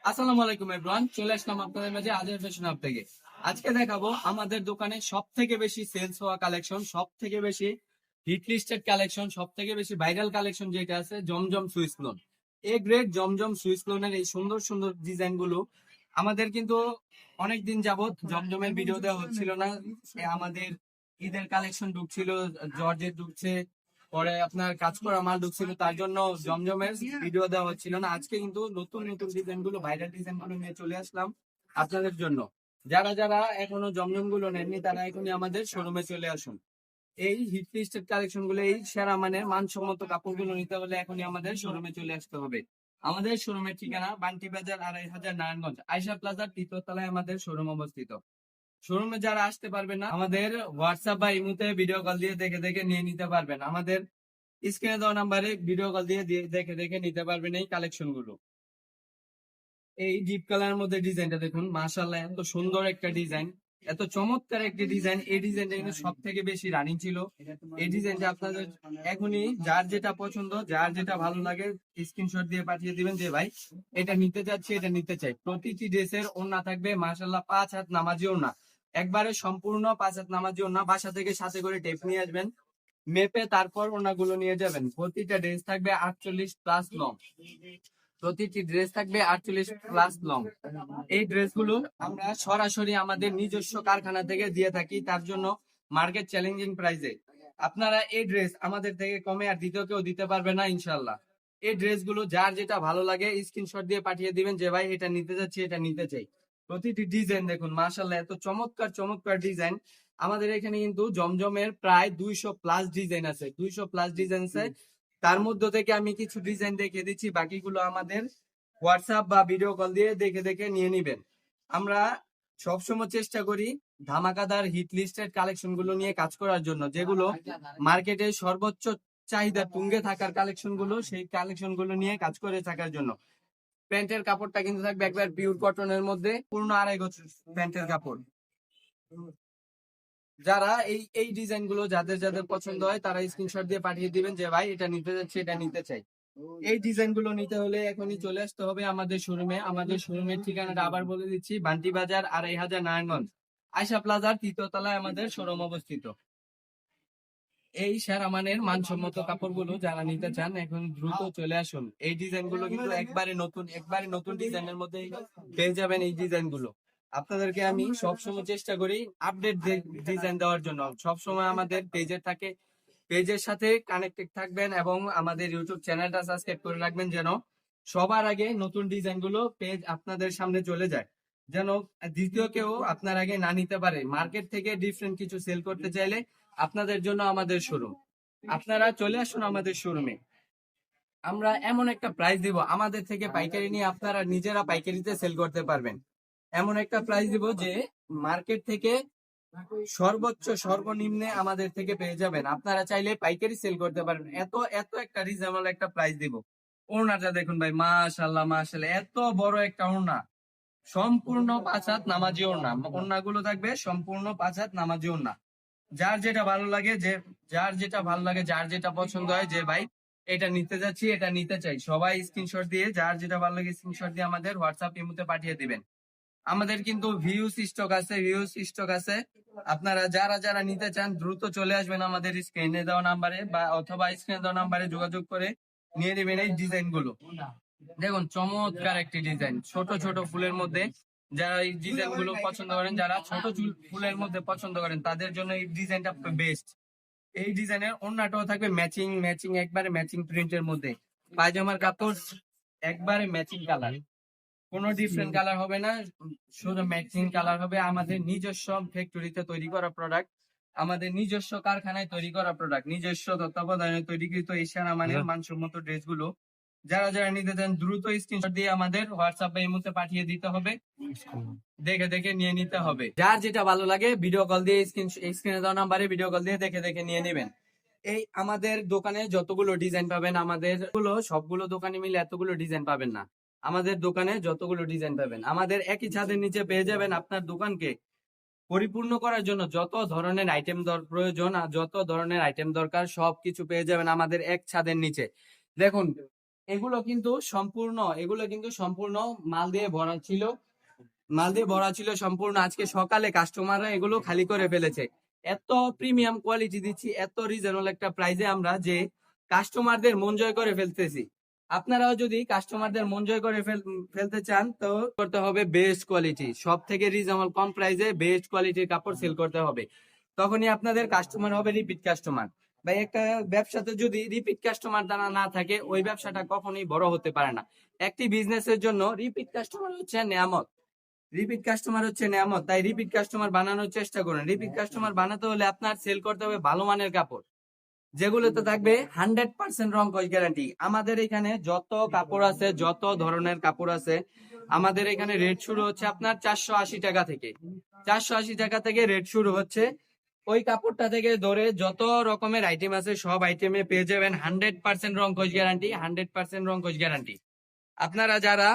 আসসালামু আলাইকুম এভরিওয়ান, চলে আসলাম আপনাদের মাঝে আজের ফ্যাশন হাব থেকে। আজকে দেখাবো আমাদের দোকানে সব থেকে বেশি সেলস হওয়া কালেকশন, সব থেকে বেশি হিট লিস্টেড কালেকশন, সব থেকে বেশি ভাইরাল কালেকশন যেটা আছে জমজম সুইস লোন। এ গ্রেড জমজম সুইস লোনের এই সুন্দর সুন্দর ডিজাইন গুলো আমাদের কিন্তু অনেকদিন যাবত জমজমের ভিডিও দেওয়া হচ্ছিল না। আমাদের ঈদের কালেকশন ঢুকছিল, জর্জের ঢুকছে, পরে আপনার কাজ করা মাল ঢুকছিল, তার জন্য জমজমের ভিডিও দেওয়া হচ্ছিল না। আজকে কিন্তু নতুন নতুন ডিজাইন গুলো, ভাইরাল ডিজাইন গুলো নিয়ে চলে আসলাম আপনাদের জন্য। যারা যারা এখনো জমজম গুলো নেননি তারা এখনই আমাদের শোরুমে চলে আসুন। এই হিট লিস্টেড কালেকশন গুলো, এই সেরা মানের মানসম্মত কাপড়গুলো নিতে হলে এখনই আমাদের শোরুমে চলে আসতে হবে। আমাদের শোরুমের ঠিকানা বান্টি বাজার ২৫০০ নারায়ণগঞ্জ আয়শা প্লাজার ৩য় তলায় আমাদের শোরুম অবস্থিত। শোরুমে যারা আসতে পারবেন না, আমাদের হোয়াটসঅ্যাপ বা ইমুতে ভিডিও কল দিয়ে দেখে দেখে নিয়ে নিতে পারবেন। আমাদের স্ক্রিনে দেওয়া নাম্বারে ভিডিও কল দিয়ে দেখে দেখে নিতে পারবেন এই কালেকশন গুলো। এই ডিপ কালারের মধ্যে ডিজাইনটা দেখুন, মাশাআল্লাহ এত সুন্দর একটা ডিজাইন, এত চমৎকার একটা ডিজাইন। এই ডিজাইনটা কিন্তু সব থেকে বেশি রানিং ছিল। এই ডিজাইনটা আপনাদের এখনই যার যেটা পছন্দ, যার যেটা ভালো লাগে স্ক্রিনশট দিয়ে পাঠিয়ে দিবেন যে ভাই এটা নিতে চাচ্ছি, এটা নিতে চাই। প্রতিটি ড্রেসের ওড়না থাকবে মাশাআল্লাহ ৫ হাত নামাজি ওড়না, একবারে সম্পূর্ণ ৫ হাত নামাজি ওড়না। বাসা থেকে সাথে করে টেপ নিয়ে আসবেন, মেপে তারপর ওড়নাগুলো নিয়ে যাবেন। প্রতিটা ড্রেস থাকবে ৪৮+ লং, প্রতিটি ড্রেস থাকবে ৪৮+ লং। এই ড্রেসগুলো আমরা সরাসরি আমাদের নিজস্ব কারখানা থেকে দিয়ে থাকি, তার জন্য মার্কেট চ্যালেঞ্জিং প্রাইসে আপনারা এই ড্রেস আমাদের থেকে কমে আর দ্বিতীয় কেউ দিতে পারবে না ইনশাল্লাহ। এই ড্রেসগুলো যার যেটা ভালো লাগে স্ক্রিনশট দিয়ে পাঠিয়ে দিবেন যে ভাই এটা নিতে যাচ্ছি, এটা নিতে চাই। প্রতিটি ডিজাইন দেখুন মাশাআল্লাহ, এত চমৎকার চমৎকার ডিজাইন। আমাদের এখানে কিন্তু জমজমের প্রায় ২০০+ ডিজাইন আছে, ২০০+ ডিজাইন আছে। তার মধ্যে থেকে আমি কিছু ডিজাইন দেখিয়ে দিচ্ছি, বাকিগুলো আমাদের হোয়াটসঅ্যাপ বা ভিডিও কল দিয়ে দেখে দেখে নিয়ে নিবেন। আমরা সবসময় চেষ্টা করি ধামাকাদার হিট লিস্টেড কালেকশন গুলো নিয়ে কাজ করার জন্য, যেগুলো মার্কেটে সর্বোচ্চ চাহিদা তুঙ্গে থাকার কালেকশন গুলো, সেই কালেকশন গুলো নিয়ে কাজ করে থাকার জন্য। প্যান্টের কাপড়টা কিন্তু থাকবে একবার পিওর কটনের মধ্যে, পূর্ণ ২.৫ গজ প্যান্টের কাপড়। যারা এই এই ডিজাইন গুলো যাদের যাদের পছন্দ হয় তারা স্ক্রিনশট দিয়ে পাঠিয়ে দিবেন যে ভাই এটা নিতে যাচ্ছি, এটা নিতে চাই। এই ডিজাইন গুলো নিতে হলে এখনই চলে আসতে হবে আমাদের শোরুমে। আমাদের শোরুমের ঠিকানাটা আবার বলে দিচ্ছি, বান্টি বাজার ২৫০০ নারায়ণগঞ্জ আয়শা প্লাজার ৩য় তলায় আমাদের শোরুম অবস্থিত। এই সেরা মানের মানসম্মত কাপড়গুলো যারা নিতে চান এখন দ্রুত চলে আসুন। এই ডিজাইন গুলো কিন্তু একবারে নতুন ডিজাইনের মধ্যে পেয়ে যাবেন। এই ডিজাইন গুলো আপনাদেরকে আমি সবসময় চেষ্টা করি আপডেট ডিজাইন দেওয়ার জন্য। সবসময় আমাদের পেজের সাথে কানেক্টেড থাকবেন এবং আমাদের ইউটিউব চ্যানেলটা সাবস্ক্রাইব করে রাখবেন, যেন সবার আগে নতুন ডিজাইন গুলো পেজ আপনাদের সামনে চলে যায়, যেন দ্বিতীয় কেউ আপনার আগে না নিতে পারে। মার্কেট থেকে ডিফারেন্ট কিছু সেল করতে চাইলে আপনাদের জন্য আমাদের শোরুম। আপনারা চলে আসুন আমাদের শোরুমে। আমরা এমন একটা প্রাইস দিব, আমাদের থেকে পাইকারি নিয়ে আপনারা নিজেরা পাইকারিতে সেল করতে পারবেন। এমন একটা প্রাইস দিব যে মার্কেট থেকে সর্বোচ্চ সর্বনিম্নে আমাদের থেকে পেয়ে যাবেন। আপনারা চাইলে পাইকারি সেল করতে পারবেন, এত এত একটা রিজনেবল একটা প্রাইস দিব। ওড়নাটা দেখুন ভাই, মাশাআল্লাহ মাশাআল্লাহ, এত বড় একটা ওড়না, সম্পূর্ণ ৫ হাত নামাজি ওড়না। ওড়নাগুলো থাকবে সম্পূর্ণ ৫ হাত নামাজি ওড়না। যার যেটা ভালো লাগে, যার যেটা পছন্দ হয় যে ভাই এটা নিতে যাচ্ছি, এটা নিতে চাই, সবাই স্ক্রিনশট দিয়ে যার যেটা ভালো লাগে স্ক্রিনশট দিয়ে আমাদের হোয়াটসঅ্যাপ ইমোতে পাঠিয়ে দিবেন। আমাদের কিন্তু ভিউজ স্টক আছে। আপনারা যারা যারা নিতে চান দ্রুত চলে আসবেন আমাদের স্ক্রিনে দেওয়া নাম্বারে বা অথবা স্ক্রিনে দেওয়া নাম্বারে যোগাযোগ করে নিয়ে নেবেন এই ডিজাইন গুলো। দেখুন চমৎকার একটি ডিজাইন, ছোট ছোট ফুলের মধ্যে। যারা এই ডিজাইন গুলো পছন্দ করেন, যারা ছোট ফুলের মধ্যে পছন্দ করেন, তাদের জন্য এই ডিজাইনটা বেস্ট। এই ডিজাইনের ওড়নাটাও থাকবে ম্যাচিং ম্যাচিং, একবারে ম্যাচিং প্রিন্টের মধ্যে। পায়জামার কাপড় একবারে ম্যাচিং কালার, কোনো ডিফারেন্ট কালার হবে না, শুধু ম্যাচিং কালার হবে। আমাদের নিজস্ব ফ্যাক্টরিতে তৈরি করা প্রোডাক্ট, আমাদের নিজস্ব কারখানায় তৈরি করা প্রোডাক্ট, নিজস্ব তত্ত্বাবধানে তৈরিকৃত এই সেরা মানের মানসম্মত ড্রেসগুলো যারা যারা নিতে চান দ্রুত স্ক্রিনশট দিয়ে আমাদের হোয়াটসঅ্যাপ বা ইমোতে পাঠিয়ে দিতে হবে, দেখে দেখে নিয়ে নিতে হবে। যার যেটা ভালো লাগে ভিডিও কল দিয়ে স্ক্রিনে দেওয়া নাম্বারে ভিডিও কল দিয়ে দেখে দেখে নিয়ে নেবেন। এই আমাদের দোকানে যতগুলো ডিজাইন পাবেন, আমাদের সবগুলো দোকানে মিলে এতগুলো ডিজাইন পাবেন না। আমাদের দোকানে যতগুলো ডিজাইন পাবেন, আমাদের একই ছাদের নিচে পেয়ে যাবেন। আপনার দোকানকে পরিপূর্ণ করার জন্য যত ধরনের আইটেম প্রয়োজন আর যত ধরনের আইটেম দরকার সবকিছু পেয়ে যাবেন আমাদের এক ছাদের নিচে। দেখুন এগুলো কিন্তু সম্পূর্ণ মাল দিয়ে ভরা ছিল। মাল দিয়ে ভরা ছিল সম্পূর্ণ। আজকে সকালে কাস্টমাররা এগুলো খালি করে ফেলেছে। এত প্রিমিয়াম কোয়ালিটি দিচ্ছি, এত রিজনেবল একটা প্রাইসে আমরা, যে কাস্টমারদের মন জয় করে ফেলতেছি। আপনারাও যদি কাস্টমারদের মন জয় করে ফেলতে চান, তো করতে হবে বেস্ট কোয়ালিটি, সব থেকে রিজনেবল কম প্রাইসে বেস্ট কোয়ালিটির কাপড় সেল করতে হবে। তখনই আপনাদের কাস্টমার হবে রিপিট কাস্টমার। ভাই, একটা ব্যবসাতে যদি রিপিট কাস্টমার দ্বারা না থাকে, ওই ব্যবসাটা কখনোই বড় হতে পারে না। একটি বিজনেসের জন্য রিপিট কাস্টমার হচ্ছে নেয়ামত। রিপিট কাস্টমার হচ্ছে নেয়ামত। তাই রিপিট কাস্টমার বানানোর চেষ্টা করুন। রিপিট কাস্টমার বানাতে হলে আপনার সেল করতে হবে ভালো মানের কাপড়, যেগুলোতে থাকবে 100% রং কস গ্যারান্টি। আমাদের এখানে যত কাপড় আছে, যত ধরনের কাপড় আছে, আমাদের এখানে রেট শুরু হচ্ছে আপনার 480 টাকা থেকে। 480 টাকা থেকে রেট শুরু হচ্ছে। ওই কাপড়টা থেকে ধরে যত রকমের আইটেম আছে, সব আইটেমে পেয়ে যাবেন 100% রং কস গ্যারান্টি, 100% রং কস গ্যারান্টি। আপনারা যারা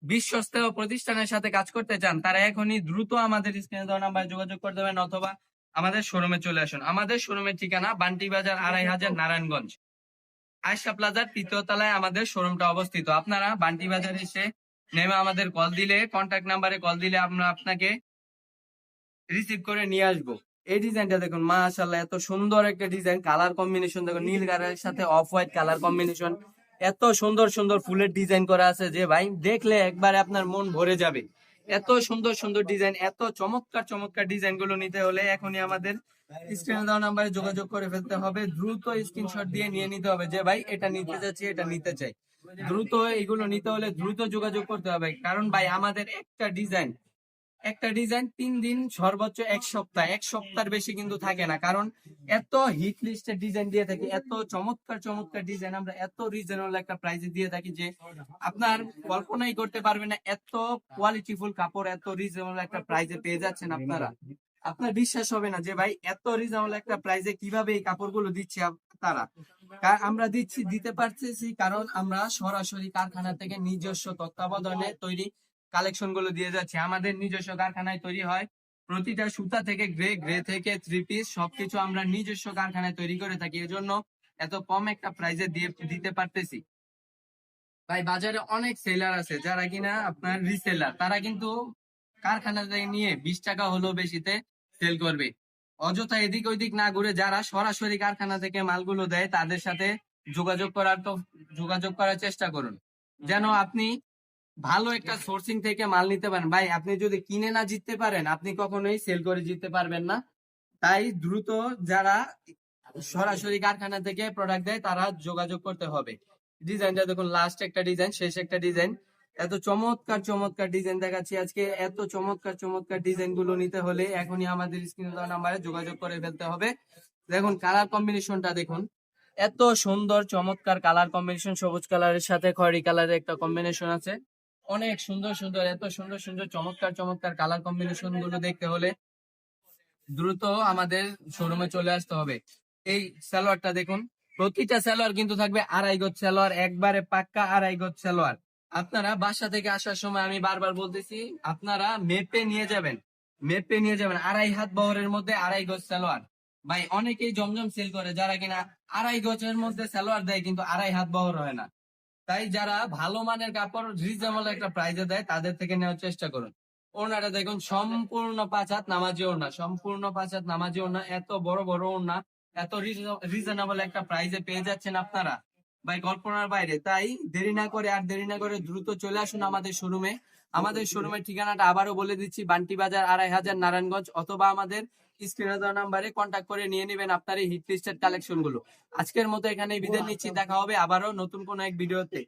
বিশ্বস্ত প্রতিষ্ঠানের সাথে কাজ করতে চান, তারা এখনই দ্রুত আমাদের স্ক্রিনে দেওয়া নাম্বারে যোগাযোগ করতে পারেন, অথবা আমাদের শোরুমে চলে আসুন। আমাদের শোরুমের ঠিকানা বান্টি বাজার 2500 নারায়ণগঞ্জ, আয়শা প্লাজার 3য় তলায় আমাদের শোরুমটা অবস্থিত। আপনারা বান্টি বাজারে এসে নেমে আমাদের কল দিলে, কন্ট্যাক্ট নাম্বারে কল দিলে আমরা আপনাকে রিসিভ করে নিয়ে আসবো। এই ডিজাইনটা দেখুন, মাশাআল্লাহ, এত সুন্দর একটা ডিজাইন। কালার কম্বিনেশন দেখুন, নীল কালারের সাথে অফ হোয়াইট কালার কম্বিনেশন। এত সুন্দর সুন্দর ফুলের ডিজাইন করা আছে যে ভাই দেখলে একবারে আপনার মন ভরে যাবে। এত সুন্দর সুন্দর ডিজাইন, এত চমৎকার চমৎকার ডিজাইন গুলো নিতে হলে এখনই আমাদের স্ক্রিনে দেওয়া নাম্বারে যোগাযোগ করে ফেলতে হবে। দ্রুত স্ক্রিনশট দিয়ে নিয়ে নিতে হবে যে ভাই এটা নিতে যাচ্ছি, এটা নিতে চাই। দ্রুত এগুলো নিতে হলে দ্রুত যোগাযোগ করতে হবে, কারণ ভাই আমাদের একটা ডিজাইন 3 দিন, সর্বোচ্চ 1 সপ্তাহ, 1 সপ্তাহের বেশি কিন্তু থাকে না। কারণ এত হিট লিস্টের ডিজাইন দিয়ে থাকি, এত চমৎকার চমৎকার ডিজাইন আমরা এত রিজনেবল একটা প্রাইসে দিয়ে থাকি যে আপনার কল্পনাই করতে পারবেন না। এত কোয়ালিটিফুল কাপড় এত রিজনেবল একটা প্রাইসে পেয়ে যাচ্ছেন আপনারা। আপনার বিশ্বাস হবে না যে ভাই এত রিজনেবল একটা প্রাইসে কিভাবে এই কাপড়গুলো দিচ্ছে তারা। আমরা দিতে পারতেছি কারণ আমরা সরাসরি কারখানা থেকে নিজস্ব তত্ত্বাবধানে তৈরি কালেকশন গুলো দিয়ে যাচ্ছে। আমাদের নিজস্ব কারখানায় তৈরি হয়। প্রতিটা সুতা থেকে গ্রে থেকে 3 পিস সবকিছু আমরা নিজস্ব কারখানায় তৈরি করে থাকি। এজন্য এত কম একটা প্রাইসে দিতে পারতেছি। ভাই, বাজারে অনেক সেলার আছে যারা কিনা আপনার রিসেলার, তারা কিন্তু কারখানা থেকে নিয়ে 20 টাকা হলেও বেশিতে সেল করবে। অযথা এদিক ওইদিক না ঘুরে যারা সরাসরি কারখানা থেকে মালগুলো দেয়, তাদের সাথে যোগাযোগ করার চেষ্টা করুন, যেন আপনি ভালো একটা সোর্সিং থেকে মাল নিতে পারেন। ভাই, আপনি যদি কিনে না জিততে পারেন, আপনি কখনোই সেল করে জিততে পারবেন না। তাই দ্রুত যারা সরাসরি কারখানা থেকে প্রোডাক্ট দেয়, তারা যোগাযোগ করতে হবে। ডিজাইনটা দেখুন, লাস্ট একটা ডিজাইন, শেষ একটা ডিজাইন। এত চমৎকার চমৎকার ডিজাইন দেখাচ্ছি আজকে। এত চমৎকার চমৎকার ডিজাইন গুলো নিতে হলে এখনই আমাদের স্ক্রিনে দেওয়া নাম্বারে যোগাযোগ করে ফেলতে হবে। দেখুন কালার কম্বিনেশনটা দেখুন, এত সুন্দর চমৎকার কালার কম্বিনেশন। সবুজ কালারের সাথে খয়েরি কালারের একটা কম্বিনেশন আছে। অনেক সুন্দর সুন্দর, এত সুন্দর সুন্দর চমৎকার চমৎকার কালার কম্বিনেশন গুলো দেখতে হলে দ্রুত আমাদের শোরুমে চলে আসতে হবে। এই সালোয়ারটা দেখুন, প্রতিটা সালোয়ার কিন্তু থাকবে 2.5 গজ সালোয়ার, একবারে পাক্কা 2.5 গজ সালোয়ার। আপনারা বাসা থেকে আসার সময় আমি বারবার বলতেছি, আপনারা মেপে নিয়ে যাবেন, 2.5 হাত বহরের মধ্যে 2.5 গজ সালোয়ার। ভাই, অনেকেই জমজম সেল করে যারা কিনা 2.5 গজের মধ্যে সালোয়ার দেয়, কিন্তু 2.5 হাত বহর হয় না। তাই যারা ভালো মানের কাপড় রিজনেবল একটা প্রাইসে দেয়, তাদের থেকে নেওয়ার চেষ্টা করুন। ওড়নাটা দেখুন, সম্পূর্ণ 5 হাত নামাজি ওড়না, সম্পূর্ণ 5 হাত নামাজি ওড়না। এত বড় বড় ওড়না এত রিজনেবল একটা প্রাইসে পেয়ে যাচ্ছেন আপনারা, ভাই কল্পনার বাইরে। তাই দেরি না করে দ্রুত চলে আসুন আমাদের শোরুমে। আমাদের শোরুমের ঠিকানাটা আবারও বলে দিচ্ছি, বান্টি বাজার 2500 নারায়ণগঞ্জ, অথবা আমাদের স্ক্রিনে দেওয়া নাম্বারে কন্ট্যাক্ট করে নিয়ে নেবেন আপনার এই হিট লিস্টেড কালেকশন গুলো। আজকের মতো এখানে বিদায় নিচ্ছি, দেখা হবে আবারও নতুন কোনো এক ভিডিওতে।